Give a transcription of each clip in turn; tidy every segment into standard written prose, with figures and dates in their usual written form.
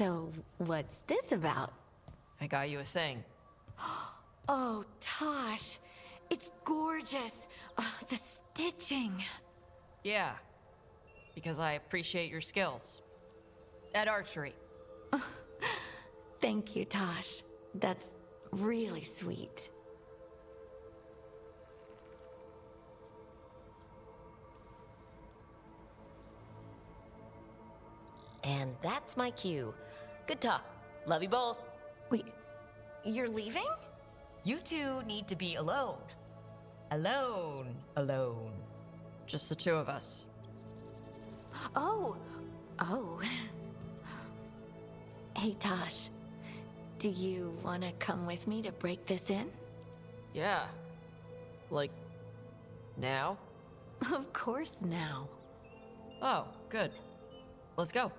So, what's this about? I got you a thing. Oh, Tosh, it's gorgeous. The stitching. Yeah, because I appreciate your skills. At archery. Thank you, Tosh. That's really sweet. And that's my cue. Good talk. Love you both. Wait, you're leaving? You two need to be alone. Alone. Alone. Just the two of us. Oh. Hey, Tosh. Do you want to come with me to break this in? Yeah. Like, now? Of course now. Oh, good. Let's go.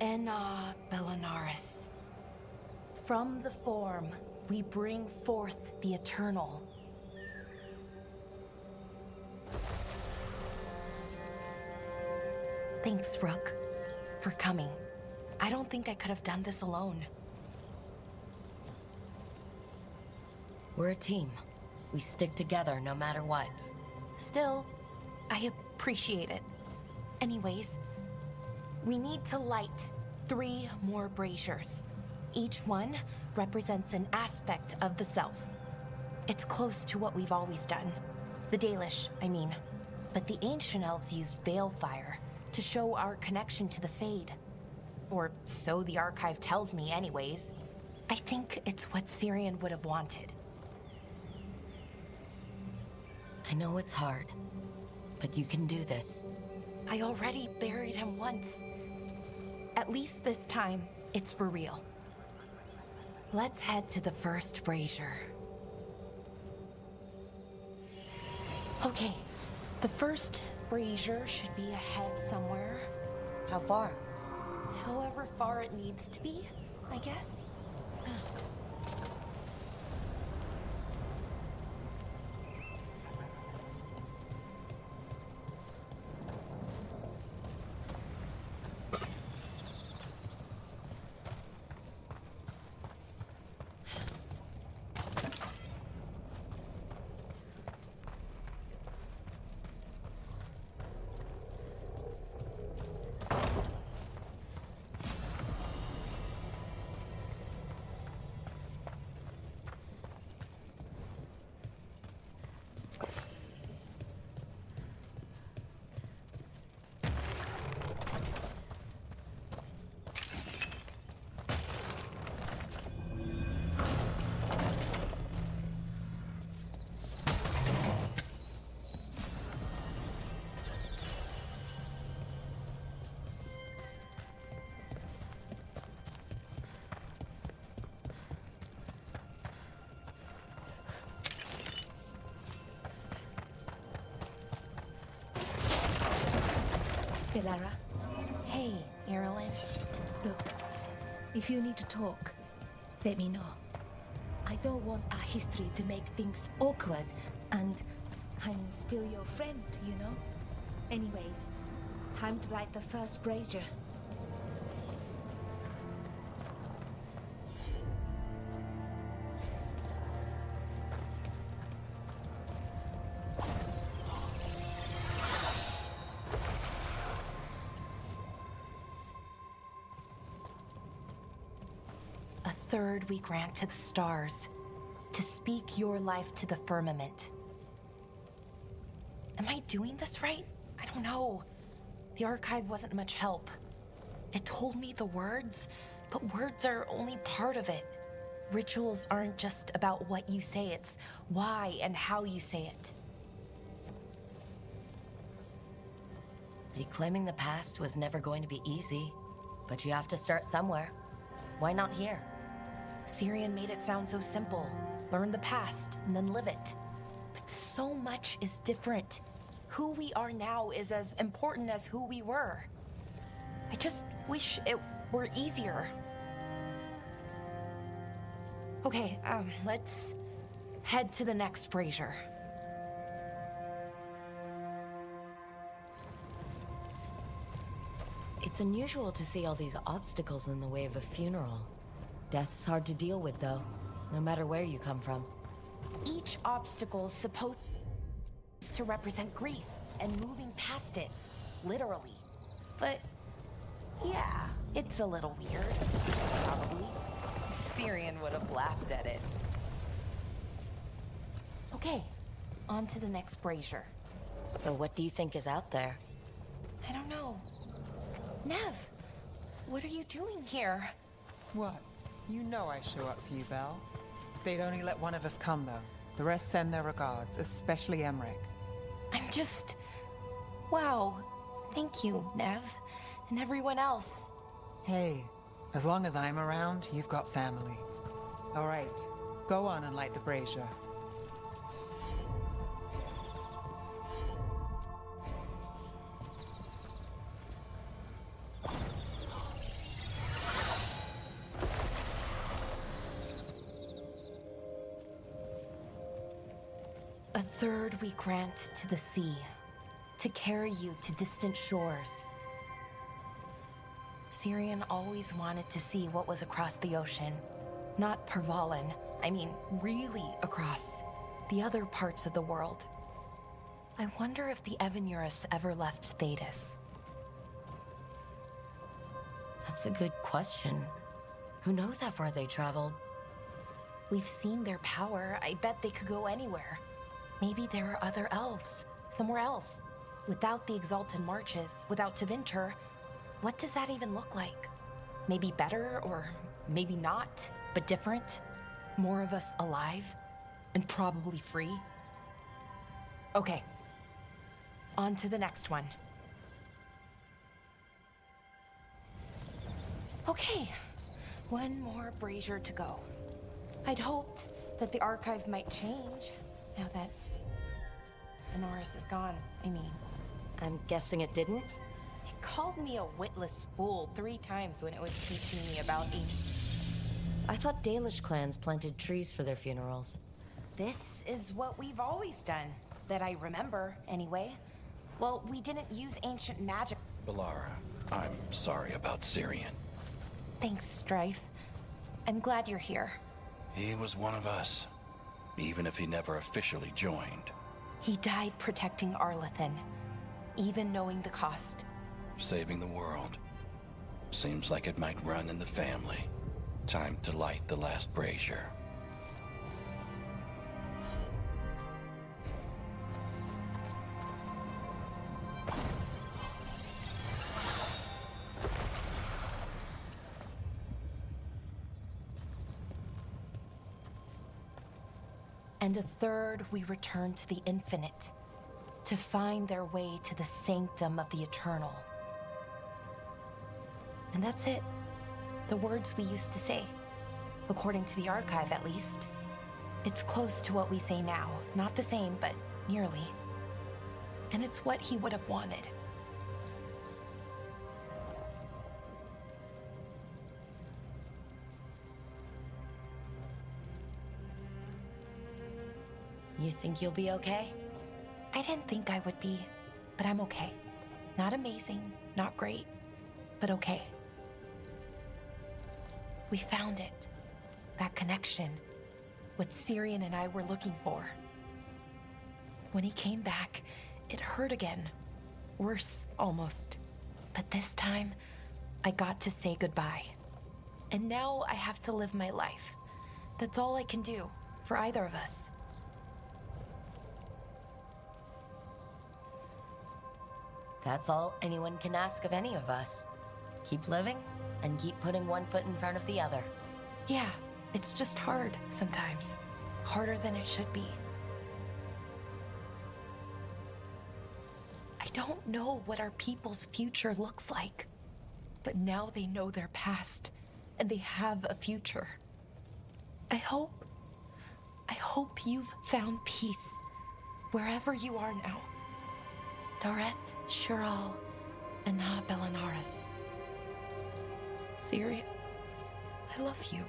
Enna Bellinaris. From the form, we bring forth the eternal. Thanks, Rook, for coming. I don't think I could have done this alone. We're a team. We stick together no matter what. Still, I appreciate it. Anyways, we need to light 3 more braziers. Each one represents an aspect of the self. It's close to what we've always done. The Dalish, I mean. But the ancient elves used Veilfire to show our connection to the Fade. Or so the archive tells me anyways. I think it's what Syrian would have wanted. I know it's hard, but you can do this. I already buried him once. At least this time, it's for real. Let's head to the first brazier. Okay, the first brazier should be ahead somewhere. How far? However far it needs to be, I guess. Lara. Hey, Ireland. Look, if you need to talk, let me know. I don't want our history to make things awkward, and I'm still your friend, you know? Anyways, time to light the first brazier. A third we grant to the stars, to speak your life to the firmament. Am I doing this right? I don't know. The archive wasn't much help. It told me the words, but words are only part of it. Rituals aren't just about what you say, it's why and how you say it. Reclaiming the past was never going to be easy, but you have to start somewhere. Why not here? Syrian made it sound so simple. Learn the past and then live it. But so much is different. Who we are now is as important as who we were. I just wish it were easier. Okay, let's head to the next brazier. It's unusual to see all these obstacles in the way of a funeral. Death's hard to deal with, though, no matter where you come from. Each obstacle's supposed to represent grief and moving past it, literally. But yeah, it's a little weird, probably. Syrian would have laughed at it. Okay, on to the next brazier. So what do you think is out there? I don't know. Nev, what are you doing here? What? You know I show up for you, Belle. They'd only let one of us come, though. The rest send their regards, especially Emmerich. I'm just... Wow. Thank you, Nev. And everyone else. Hey, as long as I'm around, you've got family. All right, go on and light the brazier. A third we grant to the sea, to carry you to distant shores. Syrian always wanted to see what was across the ocean. Not Pervalin, I mean really across. The other parts of the world. I wonder if the Evanurus ever left Thetis. That's a good question. Who knows how far they traveled? We've seen their power. I bet they could go anywhere. Maybe there are other elves, somewhere else. Without the Exalted Marches, without Tevinter, what does that even look like? Maybe better, or maybe not, but different? More of us alive, and probably free? Okay, on to the next one. Okay, one more brazier to go. I'd hoped that the archive might change, now that Honoris is gone, I mean. I'm guessing it didn't? It called me a witless fool 3 times when it was teaching me about I thought Dalish clans planted trees for their funerals. This is what we've always done, that I remember, anyway. Well, we didn't use ancient magic. Balara, I'm sorry about Syrian. Thanks, Strife. I'm glad you're here. He was one of us, even if he never officially joined. He died protecting Arlathan, even knowing the cost. Saving the world. Seems like it might run in the family. Time to light the last brazier. And a third we return to the infinite, to find their way to the sanctum of the eternal. And that's it. The words we used to say. According to the archive, at least. It's close to what we say now. Not the same, but nearly. And it's what he would have wanted. You think you'll be okay? I didn't think I would be, but I'm okay. Not amazing, not great, but okay. We found it. That connection. What Syrian and I were looking for. When he came back, it hurt again. Worse, almost. But this time, I got to say goodbye. And now I have to live my life. That's all I can do for either of us. That's all anyone can ask of any of us. Keep living and keep putting one foot in front of the other. Yeah, it's just hard sometimes. Harder than it should be. I don't know what our people's future looks like, but now they know their past, and they have a future. I hope you've found peace wherever you are now. Dareth, Shural, and Ha Belanaris. Syrian, I love you.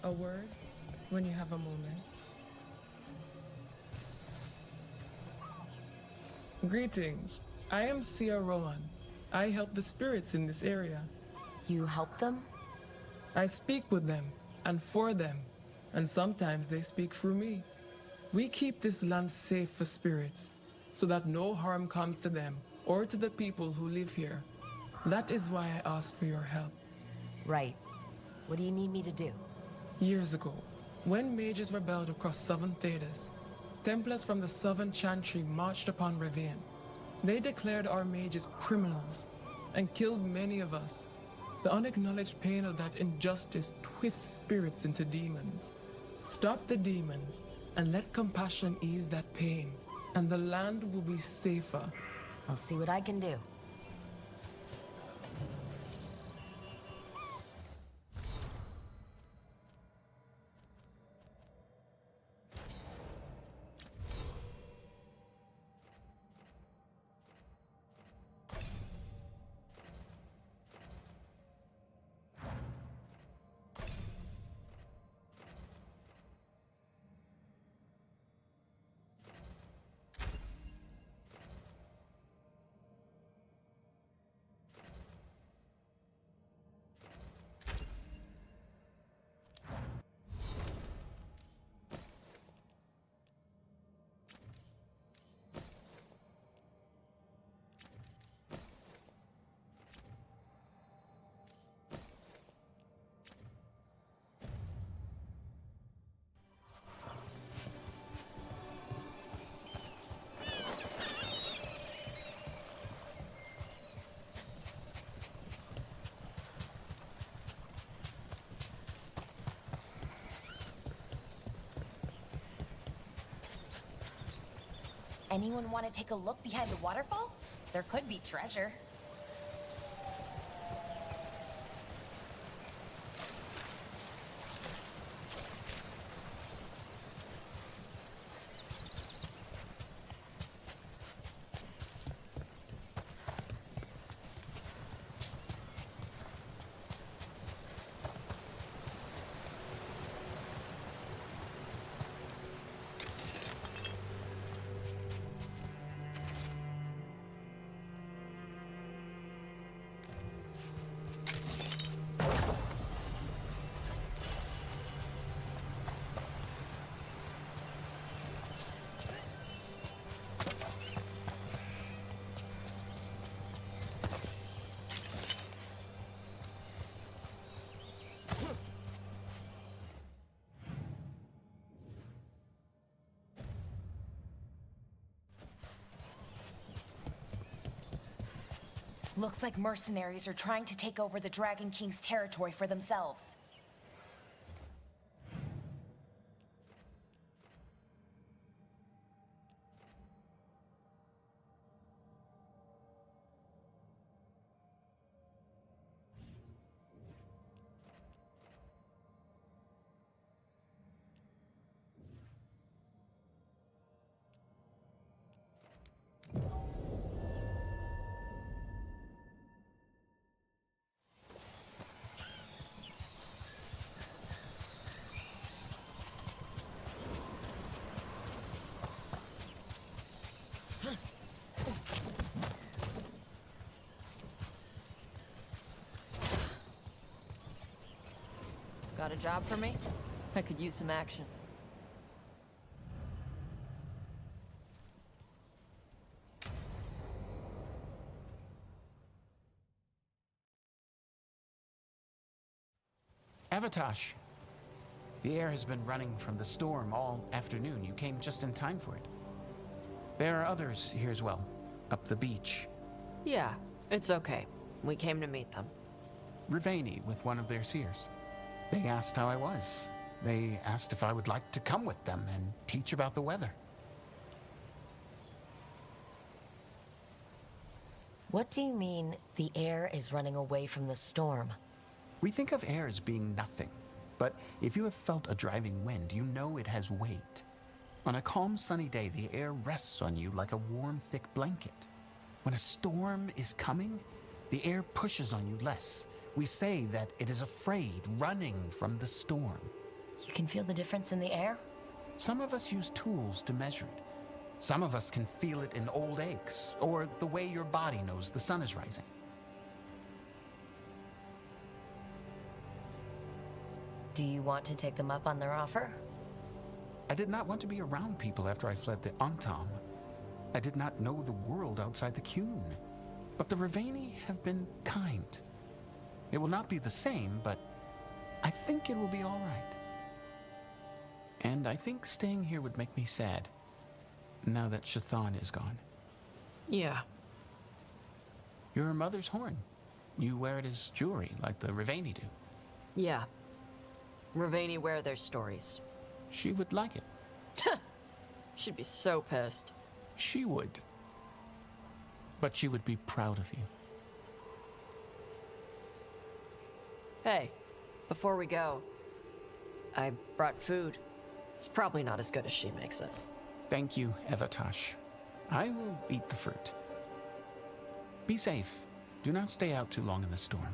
A word when you have a moment. Greetings. I am Sia Rowan. I help the spirits in this area. You help them? I speak with them and for them, and sometimes they speak through me. We keep this land safe for spirits, so that no harm comes to them or to the people who live here. That is why I ask for your help. Right. What do you need me to do? Years ago, when mages rebelled across southern Thedas, Templars from the southern Chantry marched upon Ravine. They declared our mages criminals and killed many of us. The unacknowledged pain of that injustice twists spirits into demons. Stop the demons and let compassion ease that pain, and the land will be safer. I'll see what I can do. Anyone want to take a look behind the waterfall? There could be treasure. Looks like mercenaries are trying to take over the Dragon King's territory for themselves. Got a job for me? I could use some action. Avatosh, the air has been running from the storm all afternoon. You came just in time for it. There are others here as well, up the beach. Yeah, it's okay. We came to meet them. Riveni with one of their seers. They asked how I was. They asked if I would like to come with them and teach about the weather. What do you mean, the air is running away from the storm? We think of air as being nothing, but if you have felt a driving wind, you know it has weight. On a calm, sunny day, the air rests on you like a warm, thick blanket. When a storm is coming, the air pushes on you less. We say that it is afraid, running from the storm. You can feel the difference in the air? Some of us use tools to measure it. Some of us can feel it in old aches, or the way your body knows the sun is rising. Do you want to take them up on their offer? I did not want to be around people after I fled the Antam. I did not know the world outside the Qun. But the Riveni have been kind. It will not be the same, but I think it will be all right. And I think staying here would make me sad, now that Shathan is gone. Yeah. Your mother's horn. You wear it as jewelry, like the Riveni do. Yeah. Riveni wear their stories. She would like it. She'd be so pissed. She would. But she would be proud of you. Hey, before we go, I brought food. It's probably not as good as she makes it. Thank you, Avatosh. I will eat the fruit. Be safe. Do not stay out too long in the storm.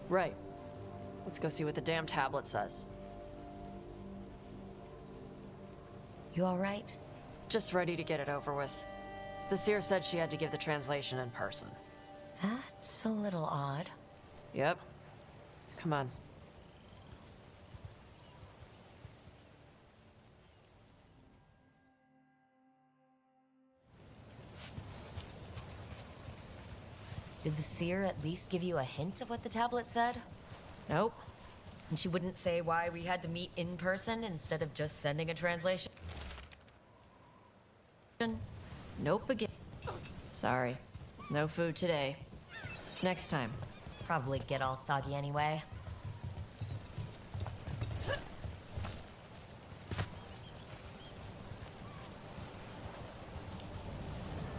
Right. Let's go see what the damn tablet says. You all right? Just ready to get it over with. The seer said she had to give the translation in person. That's a little odd. Yep. Come on. Did the seer at least give you a hint of what the tablet said? Nope. And she wouldn't say why we had to meet in person instead of just sending a translation? Nope again. Sorry. No food today. Next time. Probably get all soggy anyway.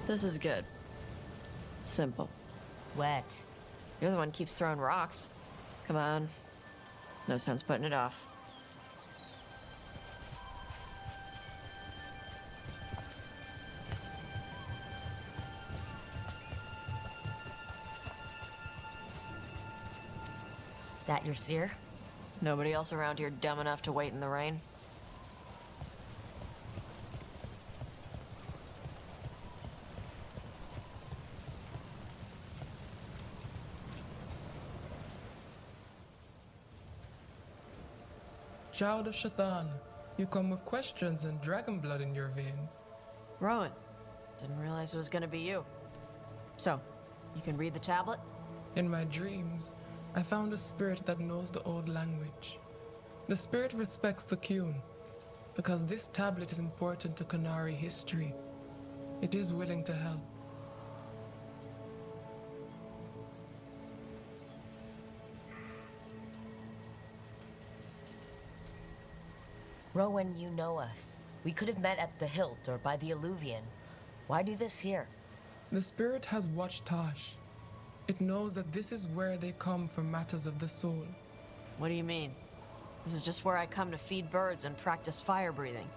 This is good. Simple. Wet. You're the one who keeps throwing rocks. Come on. No sense putting it off. That your seer? Nobody else around here dumb enough to wait in the rain? Child of Shathan, you come with questions and dragon blood in your veins. Rowan. Didn't realize it was gonna be you. So, you can read the tablet? In my dreams, I found a spirit that knows the old language. The spirit respects the Qun, because this tablet is important to Canary history. It is willing to help. Rowan, you know us. We could have met at the hilt or by the alluvion. Why do this here? The spirit has watched Tosh. It knows that this is where they come for matters of the soul. What do you mean? This is just where I come to feed birds and practice fire breathing.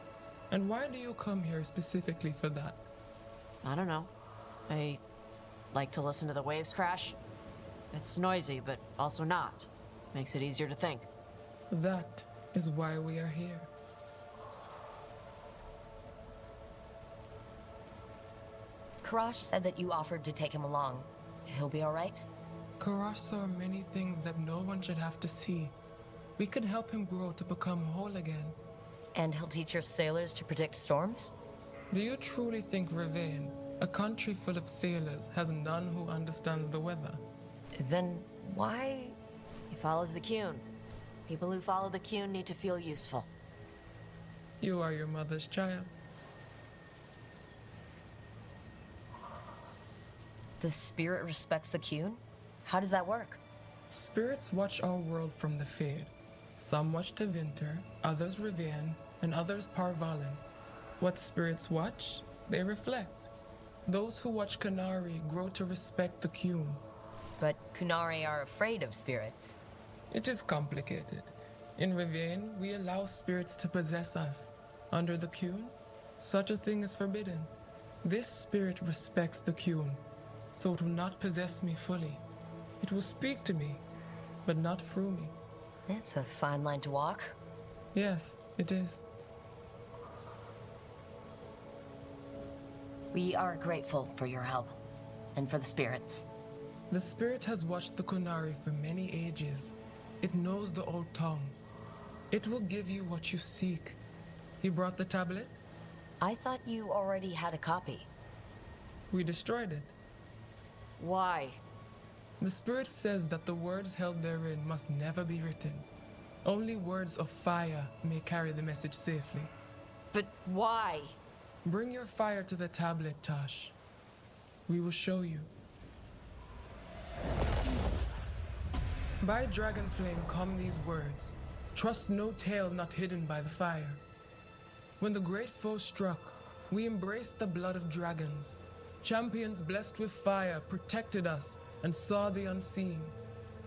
And why do you come here specifically for that? I don't know. I like to listen to the waves crash. It's noisy, but also not. Makes it easier to think. That is why we are here. Karash said that you offered to take him along. He'll be all right? Karash saw many things that no one should have to see. We could help him grow to become whole again. And he'll teach your sailors to predict storms? Do you truly think Ravane, a country full of sailors, has none who understands the weather? Then why? He follows the Qun. People who follow the Qun need to feel useful. You are your mother's child. The spirit respects the Qun? How does that work? Spirits watch our world from the Fade. Some watch Tevinter, others Ravane, and others Parvalen. What spirits watch, they reflect. Those who watch Canary grow to respect the Qun. But Kunari are afraid of spirits. It is complicated. In Ravane, we allow spirits to possess us. Under the Qun, such a thing is forbidden. This spirit respects the Qun, so it will not possess me fully. It will speak to me, but not through me. It's a fine line to walk. Yes, it is. We are grateful for your help, and for the spirits. The spirit has watched the Kunari for many ages. It knows the old tongue. It will give you what you seek. You brought the tablet? I thought you already had a copy. We destroyed it. Why? The spirit says that the words held therein must never be written. Only words of fire may carry the message safely. But why? Bring your fire to the tablet, Tosh. We will show you. By dragon flame come these words. Trust no tale not hidden by the fire. When the great foe struck, we embraced the blood of dragons. Champions blessed with fire protected us and saw the unseen.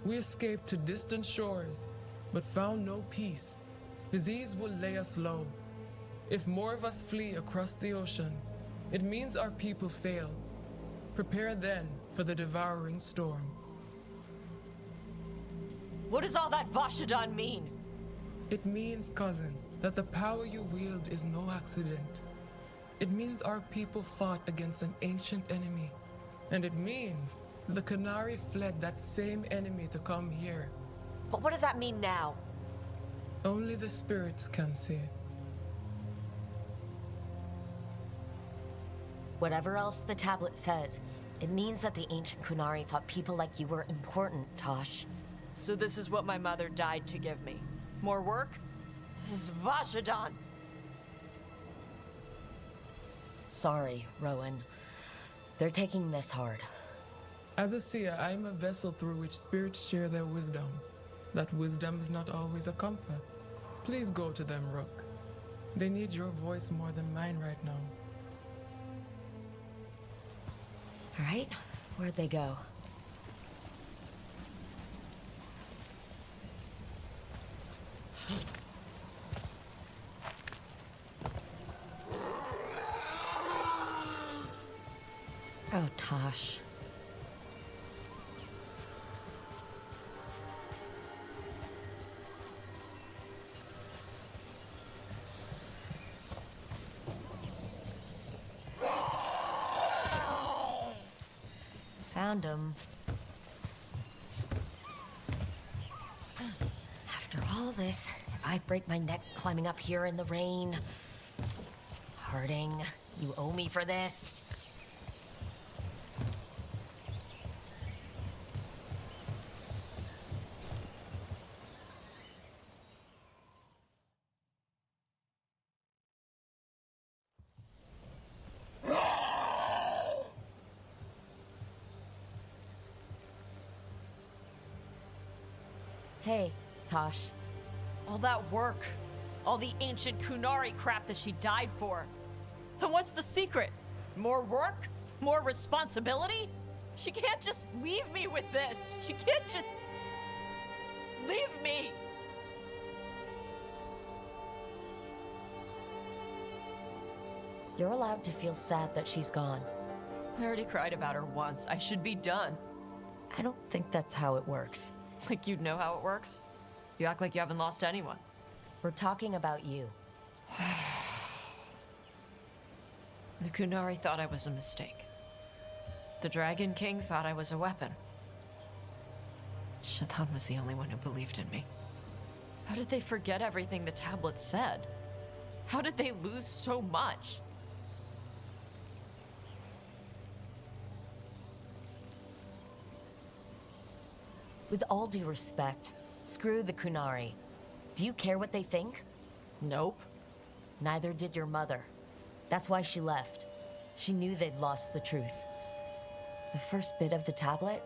We escaped to distant shores, but found no peace. Disease will lay us low. If more of us flee across the ocean, it means our people fail. Prepare then for the devouring storm. What does all that Vashadan mean? It means, cousin, that the power you wield is no accident. It means our people fought against an ancient enemy. And it means the Canary fled that same enemy to come here. But what does that mean now? Only the spirits can say. Whatever else the tablet says, it means that the ancient Kunari thought people like you were important, Tosh. So this is what my mother died to give me. More work? This is Vashadan. Sorry, Rowan. They're taking this hard. As a seer, I am a vessel through which spirits share their wisdom. That wisdom is not always a comfort. Please go to them, Rook. They need your voice more than mine right now. All right, where'd they go? Oh, Tosh. Found him. After all this, if I break my neck climbing up here in the rain. Harding, you owe me for this. Hey, Tosh. All that work, all the ancient Kunari crap that she died for. And what's the secret? More work? More responsibility? She can't just leave me with this. She can't just leave me. You're allowed to feel sad that she's gone. I already cried about her once. I should be done. I don't think that's how it works. Like you'd know how it works? You act like you haven't lost anyone. We're talking about you. The Kunari thought I was a mistake. The Dragon King thought I was a weapon. Shaitan was the only one who believed in me. How did they forget everything the tablet said? How did they lose so much? With all due respect, screw the Kunari. Do you care what they think? Nope. Neither did your mother. That's why she left. She knew they'd lost the truth. The first bit of the tablet?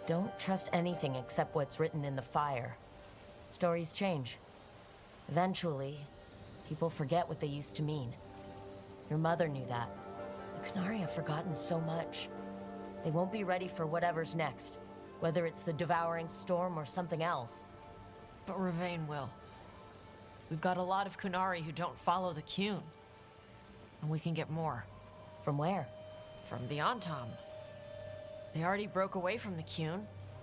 Don't trust anything except what's written in the fire. Stories change. Eventually, people forget what they used to mean. Your mother knew that. The Kunari have forgotten so much. They won't be ready for whatever's next, whether it's the devouring storm or something else. But Ravain will. We've got a lot of Kunari who don't follow the Qun. And we can get more. From where? From the Antam. They already broke away from the Qun.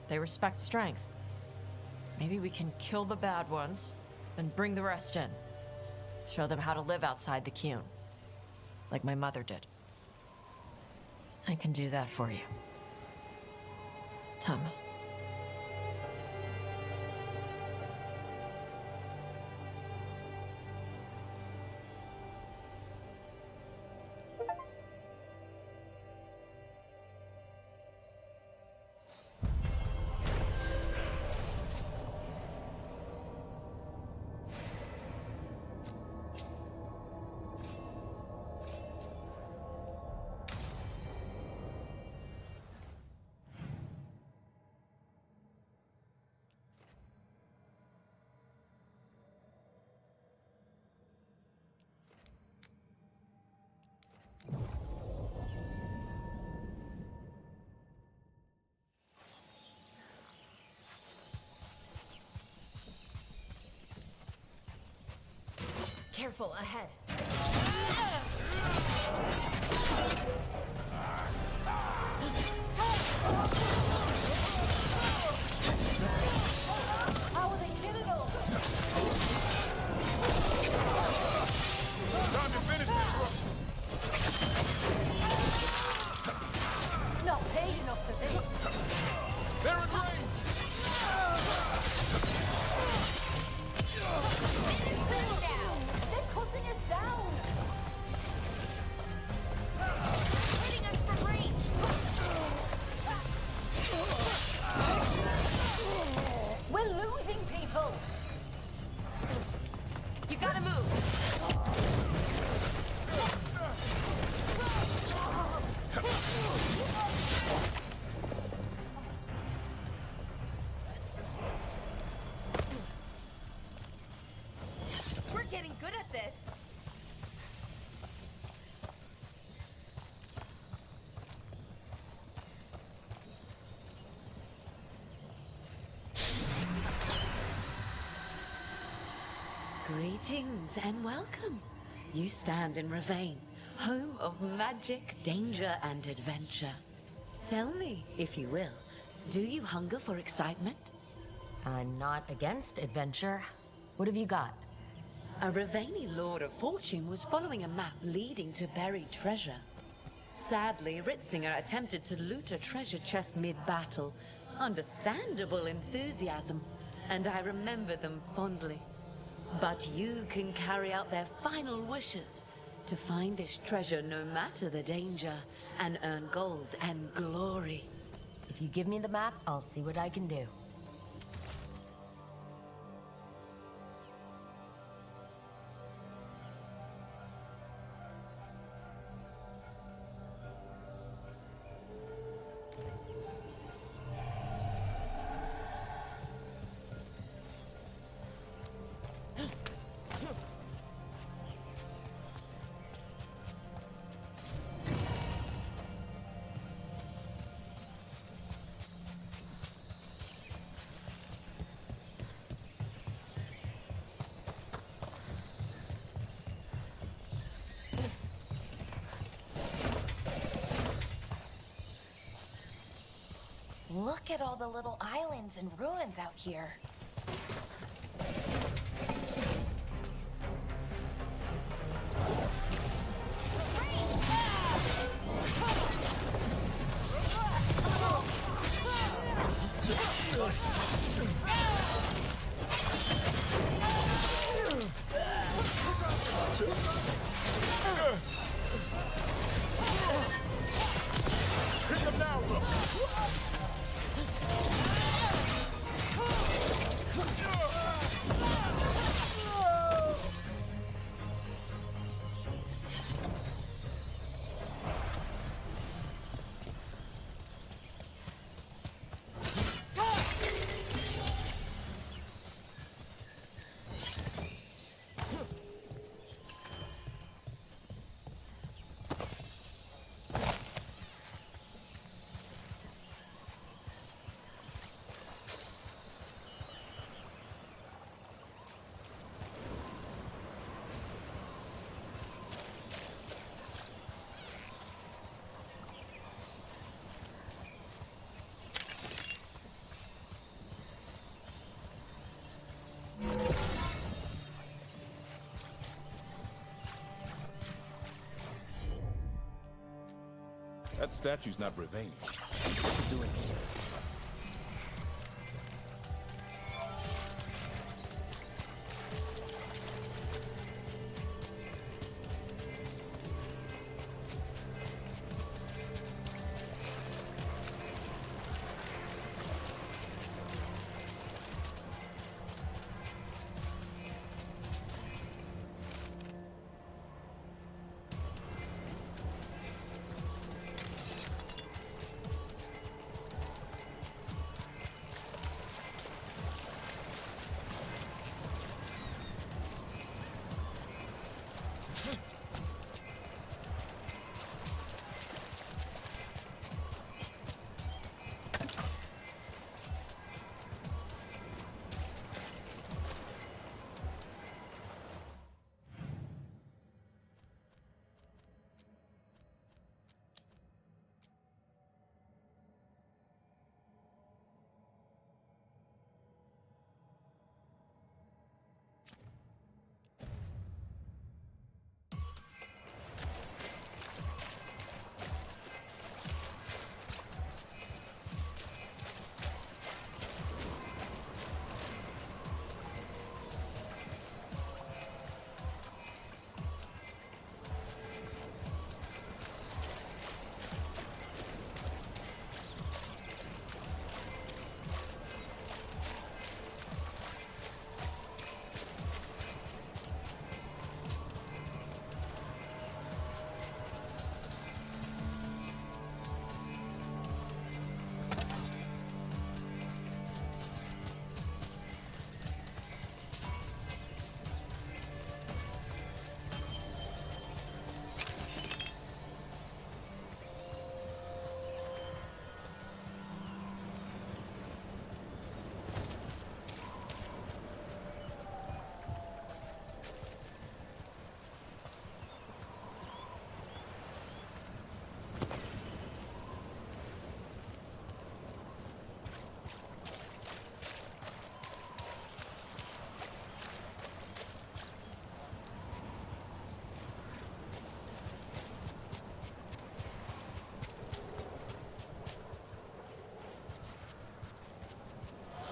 They respect strength. Maybe we can kill the bad ones, then bring the rest in. Show them how to live outside the Qun. Like my mother did. I can do that for you. Tama. Careful, ahead. How are they killing us? Time to finish this. Not paid enough for this. They're in range. They're cutting us down. Hitting us from range. We're losing people. You gotta move. We're getting good at this. Greetings and welcome. You stand in Ravain, home of magic, danger, and adventure. Tell me, if you will, do you hunger for excitement? I'm not against adventure. What have you got? A Ravaini Lord of Fortune was following a map leading to buried treasure. Sadly, Ritzinger attempted to loot a treasure chest mid-battle. Understandable enthusiasm, and I remember them fondly. But you can carry out their final wishes to find this treasure no matter the danger, and earn gold and glory. If you give me the map, I'll see what I can do. Look at all the little islands and ruins out here. That statue's not Ravani. What's it doing here?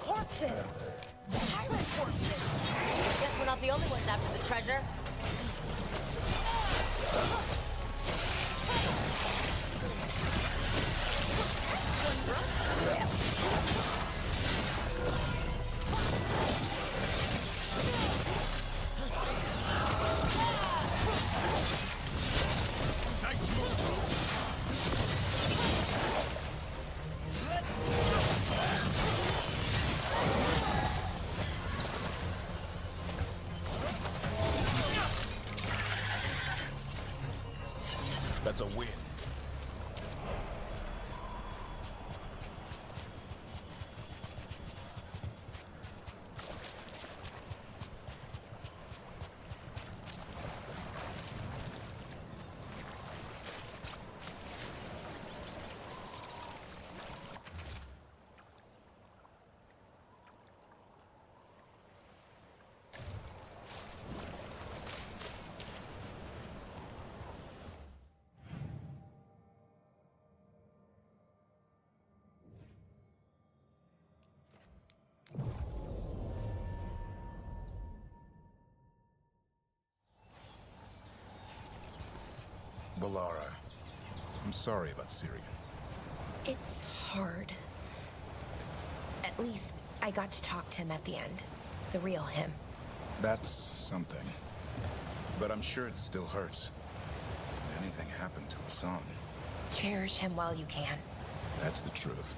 Corpses! Pirate corpses! Guess we're not the only ones after the treasure. That's a win. Valara. I'm sorry about Syrian. It's hard. At least I got to talk to him at the end. The real him. That's something. But I'm sure it still hurts. If anything happened to Hassan. Cherish him while you can. That's the truth.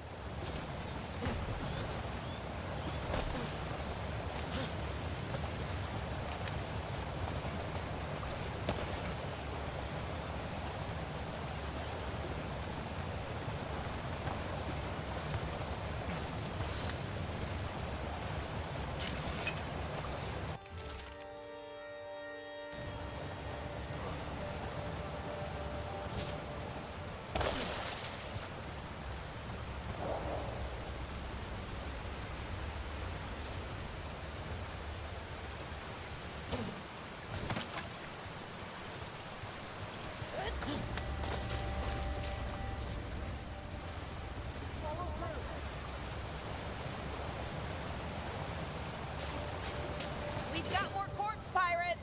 We've got more corpse pirates!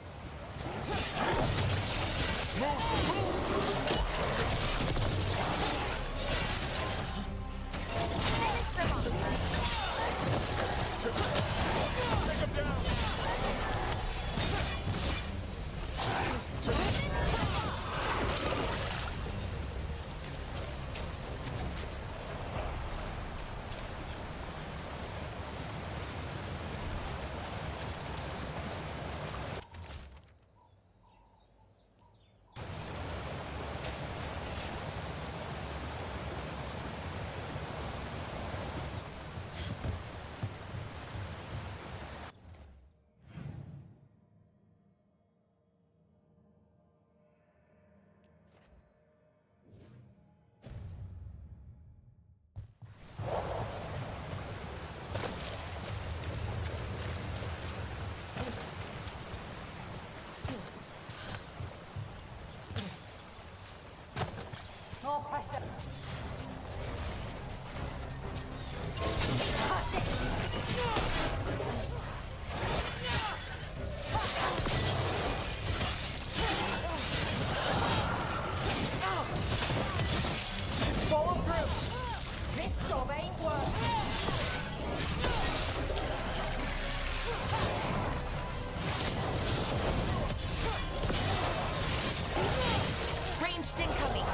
Ranged incoming!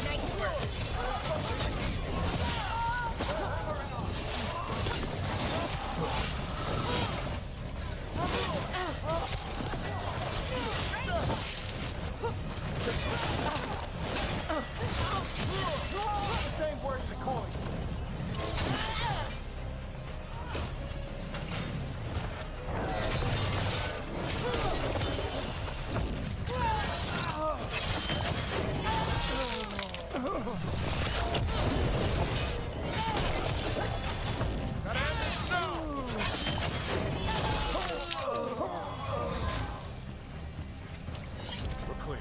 Nice work! Same word as the coin. We're clear.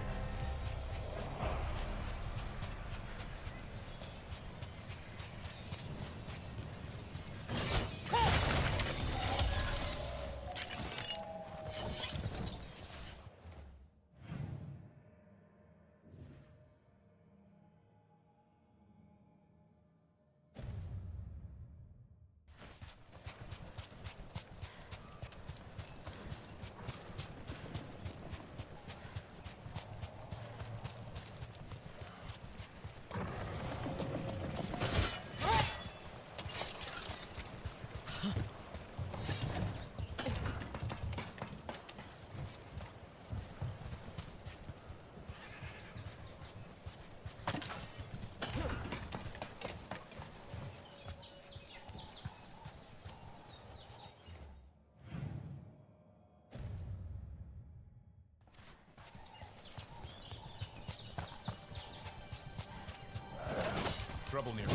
Trouble near.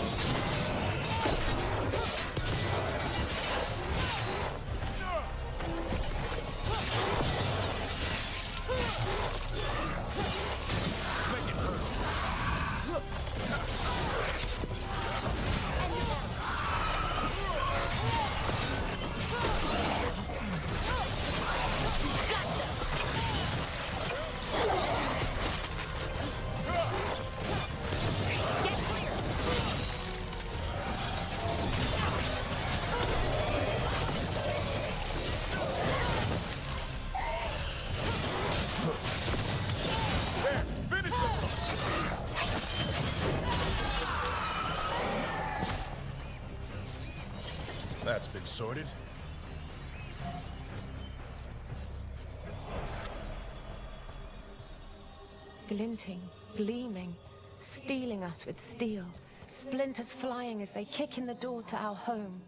sorted? Glinting, gleaming, stealing us with steel. Splinters flying as they kick in the door to our home.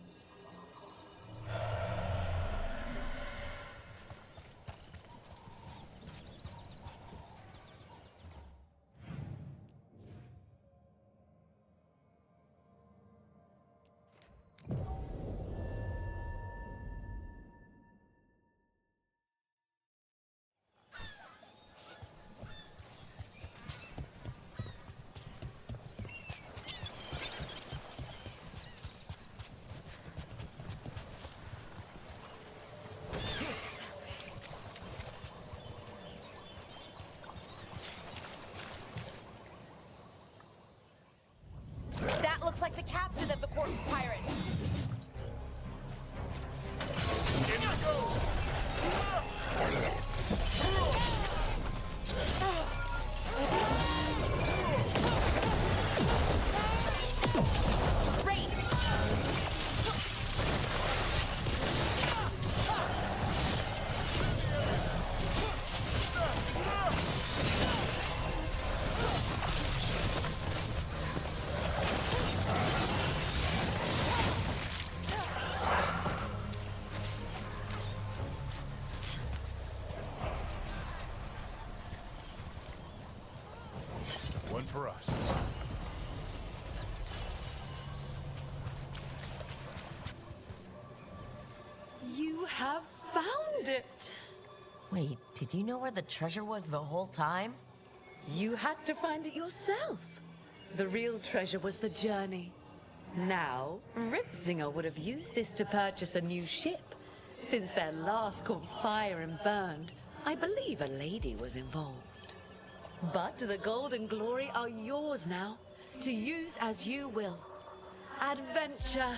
That looks like the captain of the corpse pirates. In you go! Rain! One for us. You have found it! Wait, did you know where the treasure was the whole time? You had to find it yourself. The real treasure was the journey. Now, Ritzinger would have used this to purchase a new ship. Since their last caught fire and burned, I believe a lady was involved. But the gold and glory are yours now, to use as you will. Adventure!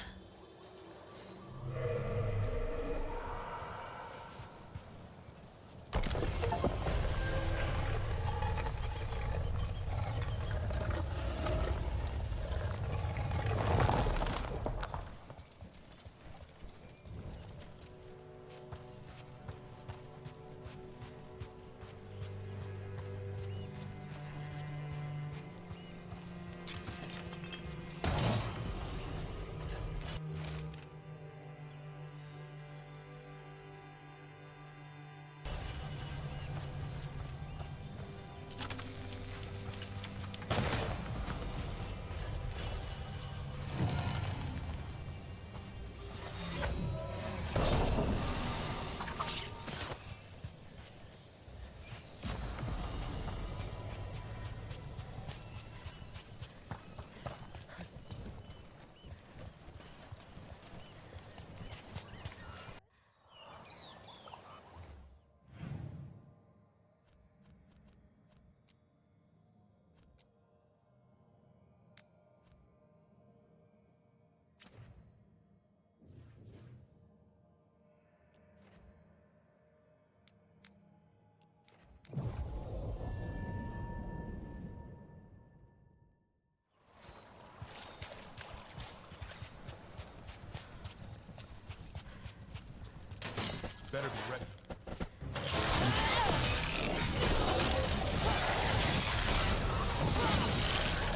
Better be ready.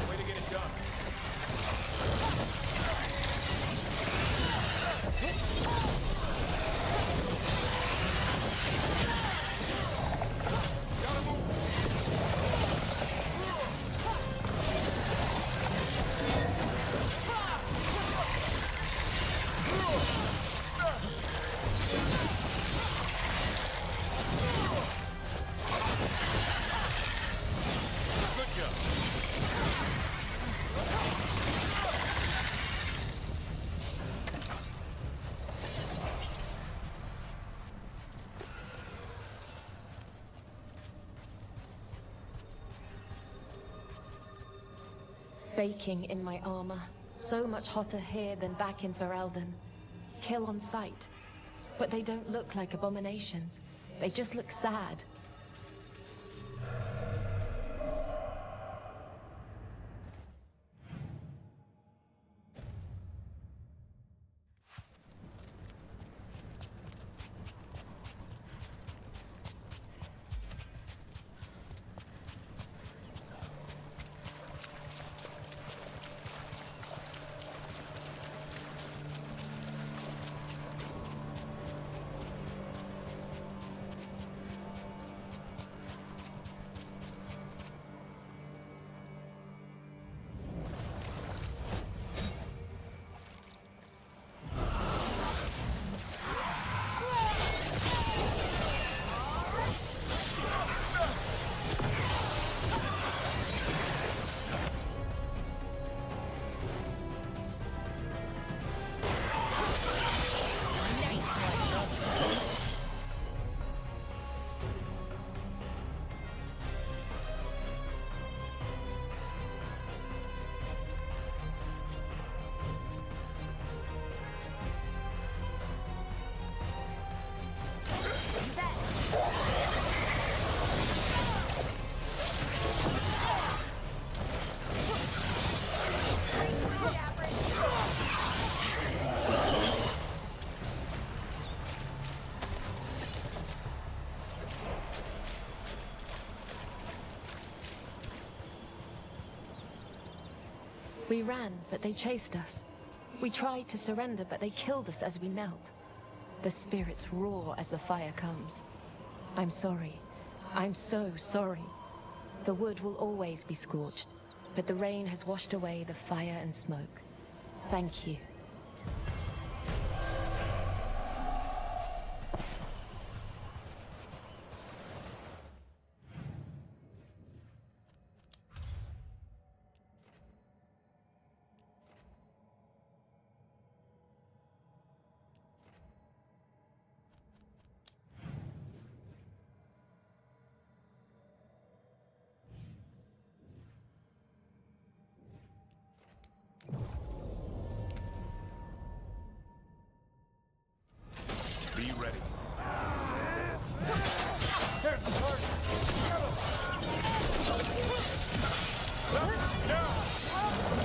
Way to get it done. Baking in my armor. So much hotter here than back in Ferelden. Kill on sight. But they don't look like abominations. They just look sad. We ran, but they chased us. We tried to surrender, but they killed us as we knelt. The spirits roar as the fire comes. I'm sorry. I'm so sorry. The wood will always be scorched, but the rain has washed away the fire and smoke. Thank you. Be ready. There's the target.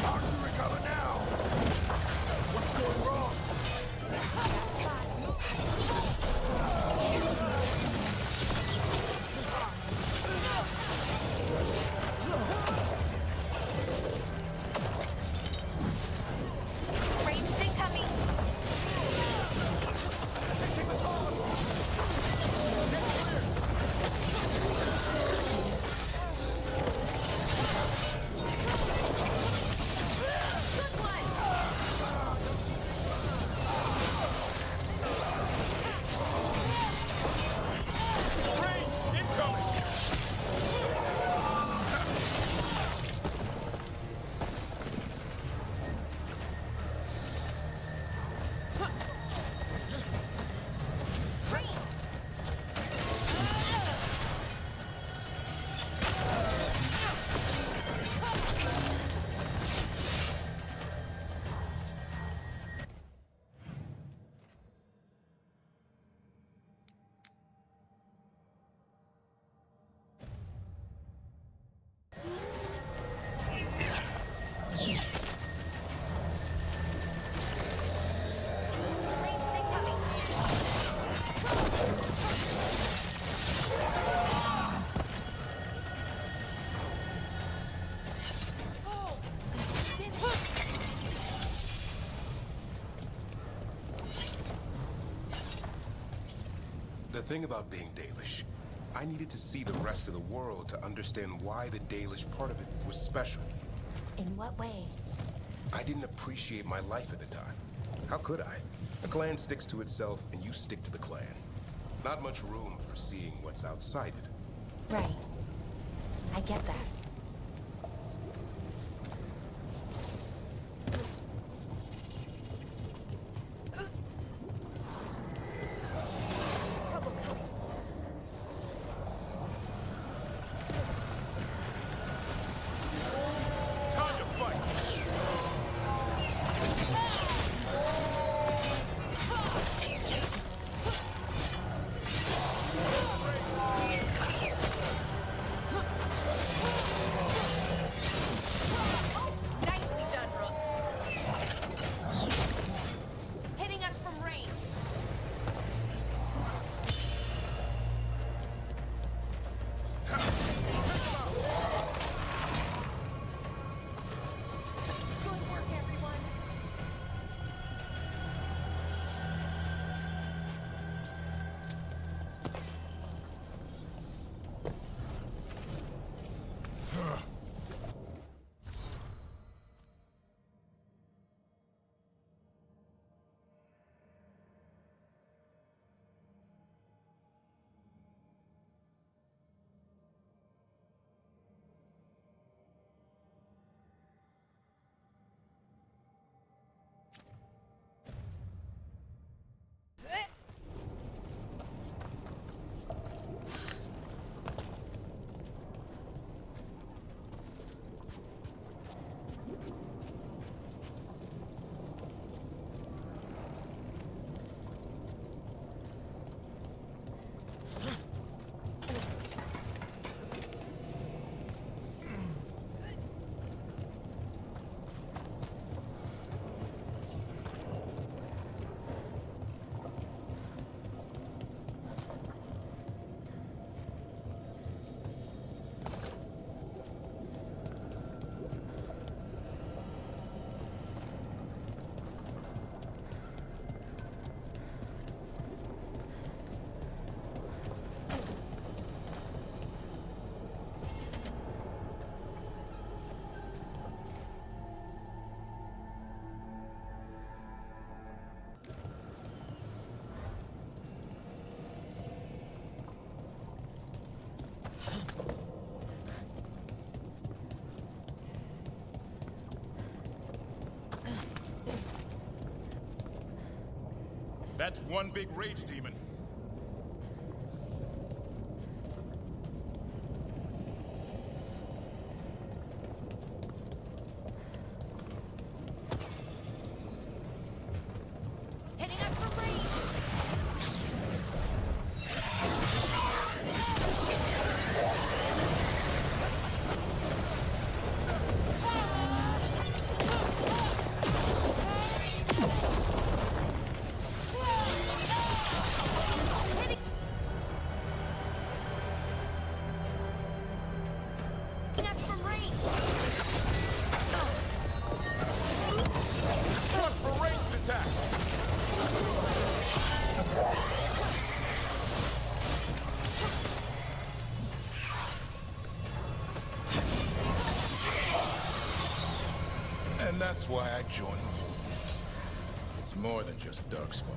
How do we recover now? What's going wrong? Ranged incoming. The thing about being Dalish, I needed to see the rest of the world to understand why the Dalish part of it was special. In what way? I didn't appreciate my life at the time. How could I? A clan sticks to itself, and you stick to the clan. Not much room for seeing what's outside it. Right. I get that. That's one big rage demon. Hitting us from range! And that's why I joined the Horde. It's more than just Darkspawn.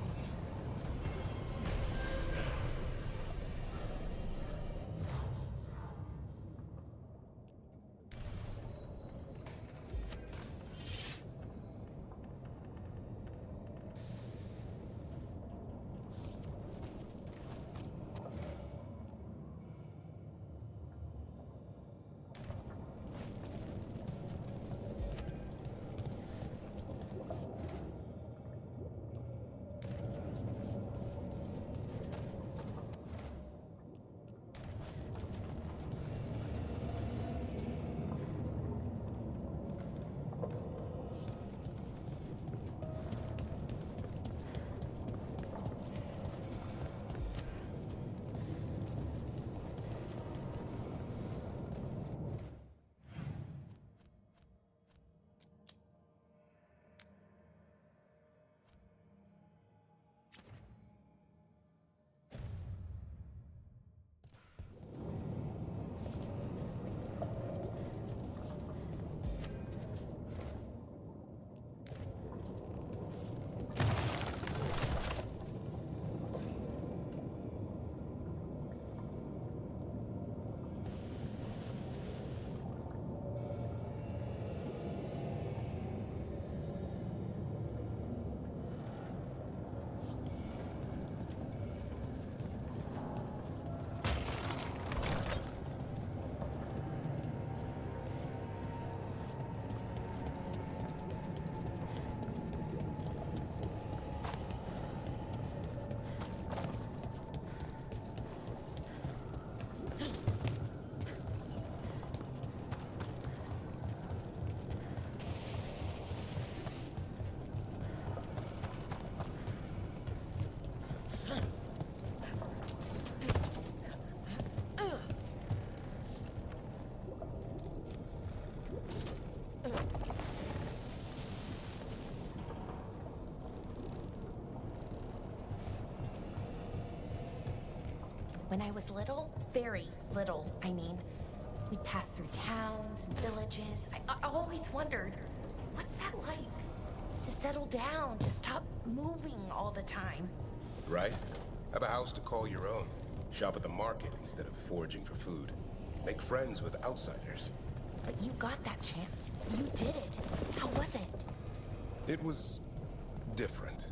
When I was little, very little, I mean, we'd pass through towns and villages. I always wondered, what's that like? To settle down, to stop moving all the time. Right? Have a house to call your own. Shop at the market instead of foraging for food. Make friends with outsiders. But you got that chance. You did it. How was it? It was different.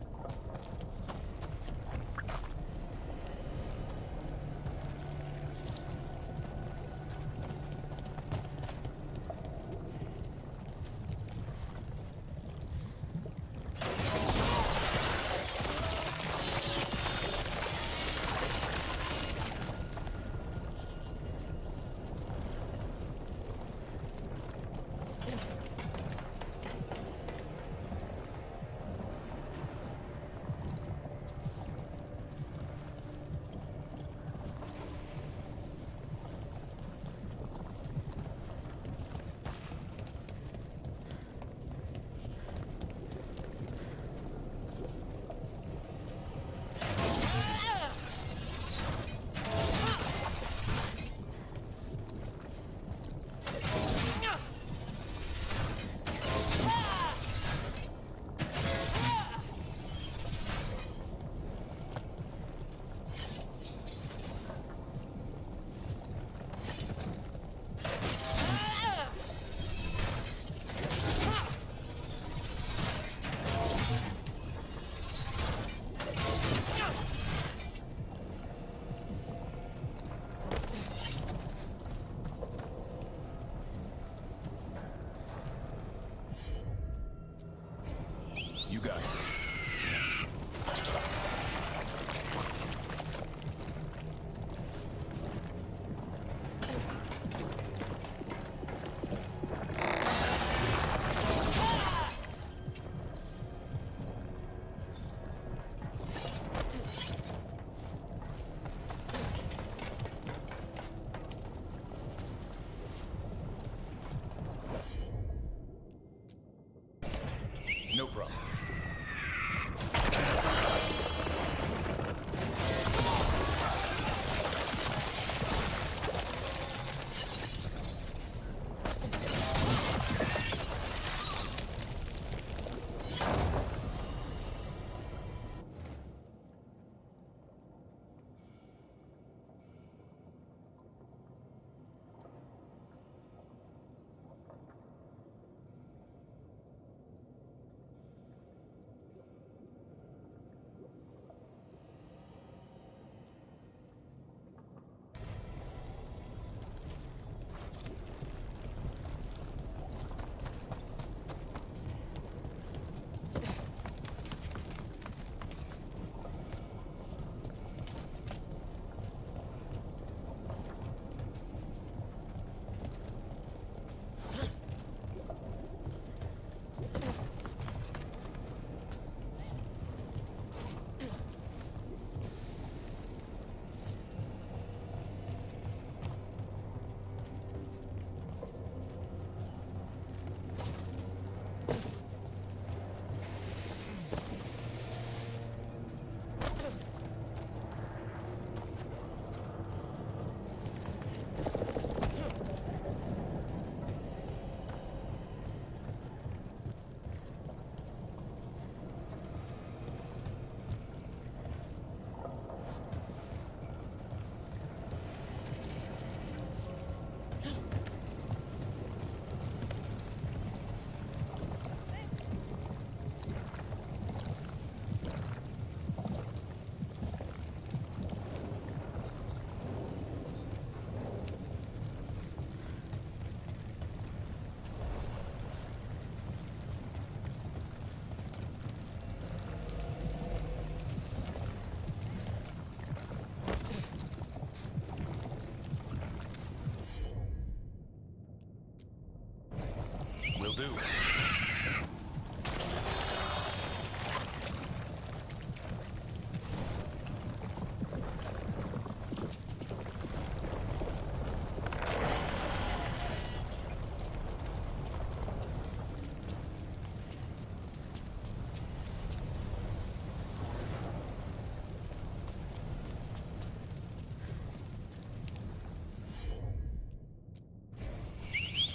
do.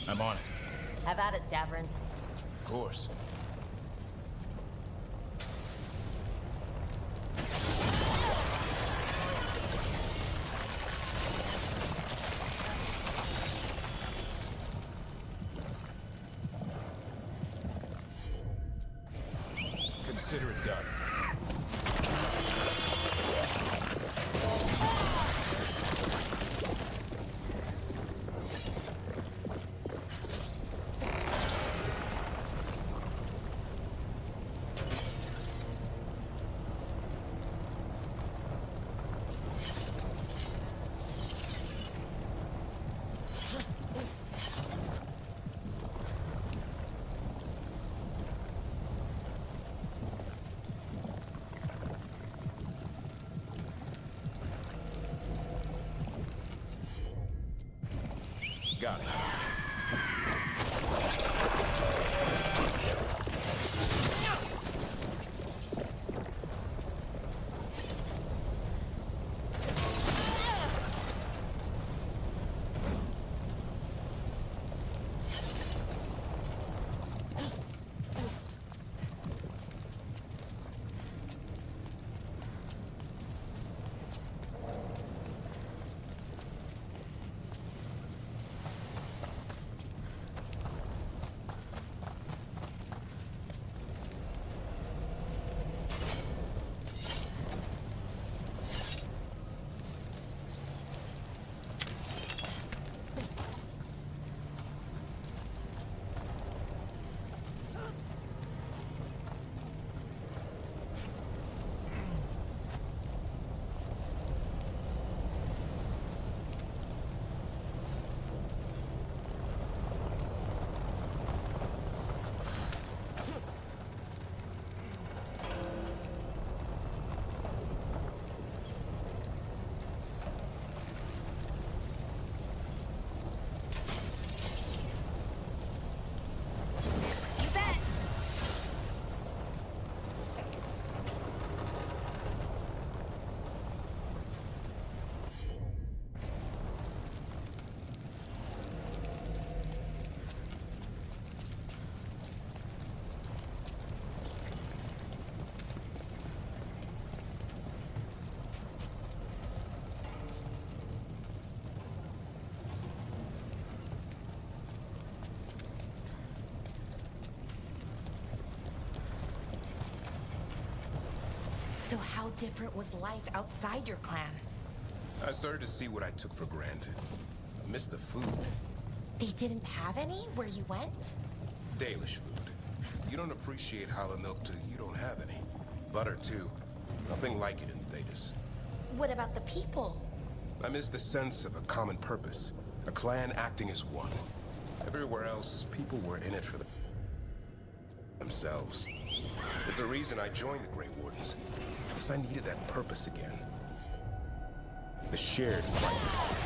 I'm on it. Have at it, Davrin. Of course. Consider it done. Got it. So how different was life outside your clan? I started to see what I took for granted. I missed the food. They didn't have any where you went? Dalish food. You don't appreciate Hala milk till you don't have any. Butter, too. Nothing like it in Thetis. What about the people? I miss the sense of a common purpose. A clan acting as one. Everywhere else, people were in it for themselves. It's a reason I joined the Grey Wardens. Because I needed that purpose again. The shared fight.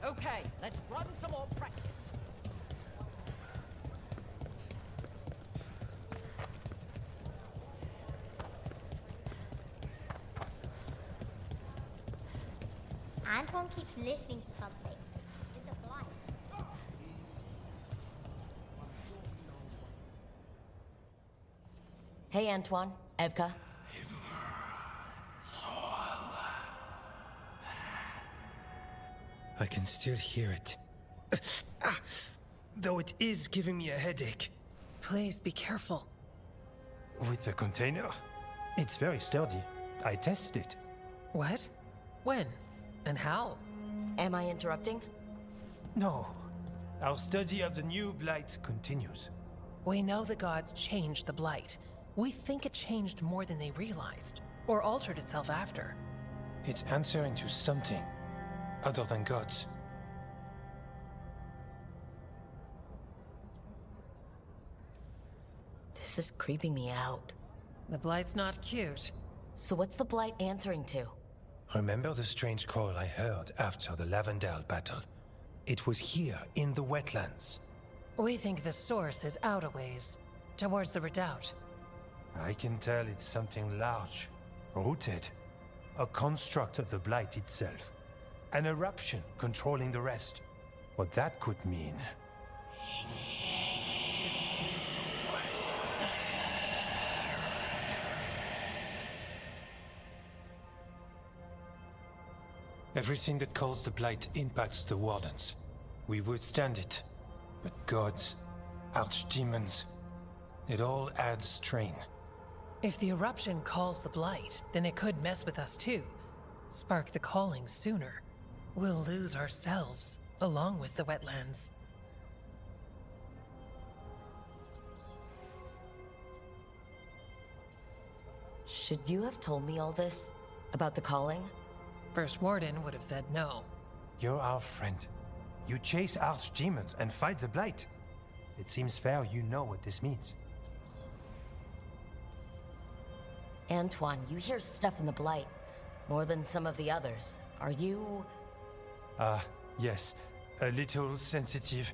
Okay, let's run some more practice. Antoine keeps listening to something. It's a blind. Hey, Antoine. Evka. I can still hear it. Though it is giving me a headache. Please be careful. With the container? It's very sturdy. I tested it. What? When? And how? Am I interrupting? No. Our study of the new blight continues. We know the gods changed the blight. We think it changed more than they realized, or altered itself after. It's answering to something other than gods. This is creeping me out. The blight's not cute. So what's the blight answering to? Remember the strange call I heard after the Lavendale battle? It was here, in the wetlands. We think the source is out a ways, towards the redoubt. I can tell it's something large, rooted. A construct of the blight itself. An eruption controlling the rest. What that could mean... Everything that calls the blight impacts the wardens. We withstand it. But gods, archdemons, it all adds strain. If the eruption calls the blight, then it could mess with us too. Spark the calling sooner. We'll lose ourselves, along with the wetlands. Should you have told me all this? About the calling? First Warden would have said no. You're our friend. You chase archdemons and fight the blight. It seems fair you know what this means. Antoine, you hear stuff in the blight. More than some of the others. Are you... Yes. A little sensitive,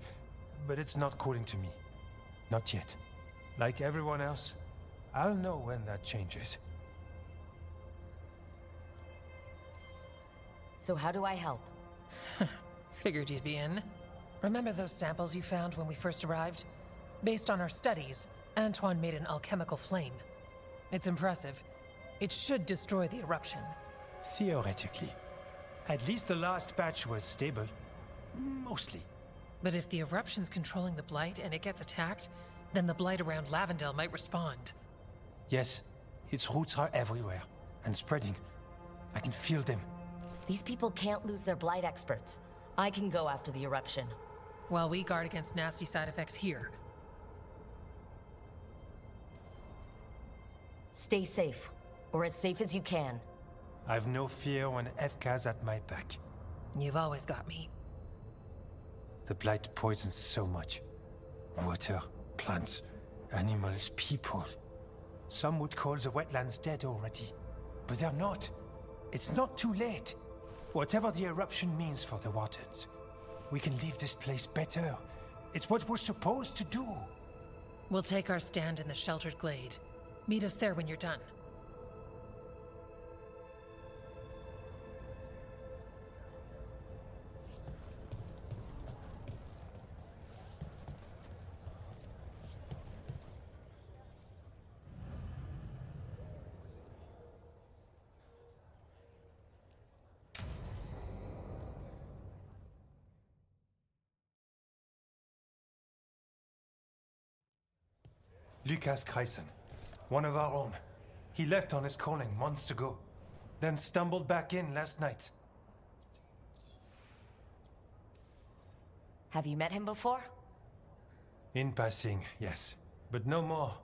but it's not calling to me. Not yet. Like everyone else, I'll know when that changes. So how do I help? Figured you'd be in. Remember those samples you found when we first arrived? Based on our studies, Antoine made an alchemical flame. It's impressive. It should destroy the eruption. Theoretically. At least the last batch was stable. Mostly. But if the eruption's controlling the blight and it gets attacked, then the blight around Lavendale might respond. Yes, its roots are everywhere. And spreading. I can feel them. These people can't lose their blight experts. I can go after the eruption. While we guard against nasty side effects here. Stay safe. Or as safe as you can. I've no fear when Evka's at my back. You've always got me. The blight poisons so much. Water, plants, animals, people. Some would call the wetlands dead already. But they're not. It's not too late. Whatever the eruption means for the wardens, we can leave this place better. It's what we're supposed to do. We'll take our stand in the sheltered glade. Meet us there when you're done. Lucas Kreisen, one of our own. He left on his calling months ago, then stumbled back in last night. Have you met him before? In passing, yes, but no more.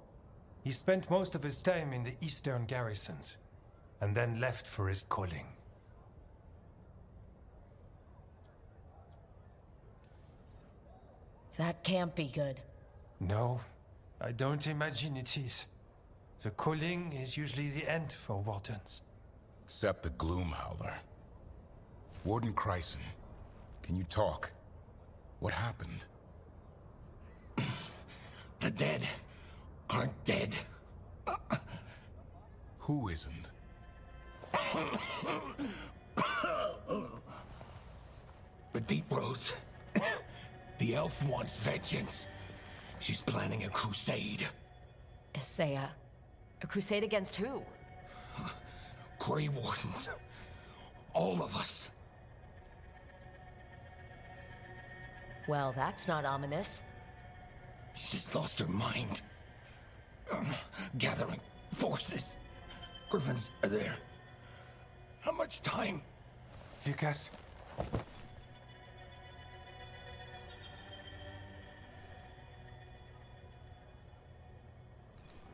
He spent most of his time in the eastern garrisons, and then left for his calling. That can't be good. No, I don't imagine it is. The calling is usually the end for wardens. Except the Gloom Howler. Warden Kreisen. Can you talk? What happened? The dead aren't dead. Who isn't? The Deep Roads. The elf wants vengeance. She's planning a crusade. Isaiah, a crusade against who? Grey Wardens. All of us. Well, that's not ominous. She's lost her mind. Gathering forces. Griffins are there. How much time? Lucas?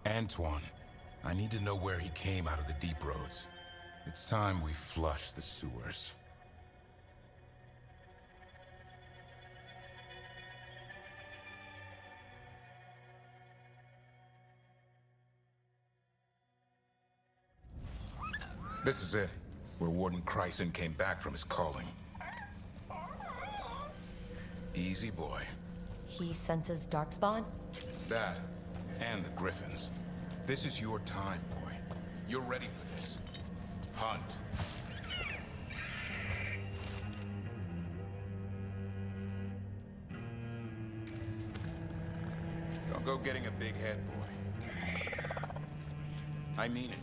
Antoine, I need to know where he came out of the Deep Roads. It's time we flush the sewers. This is it, where Warden Chryson came back from his calling. Easy, boy. He senses darkspawn? That, and the Griffins. This is your time, boy. You're ready for this. Hunt. Don't go getting a big head, boy. I mean it.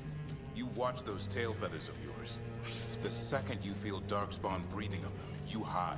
You watch those tail feathers of yours. The second you feel darkspawn breathing on them, you hide.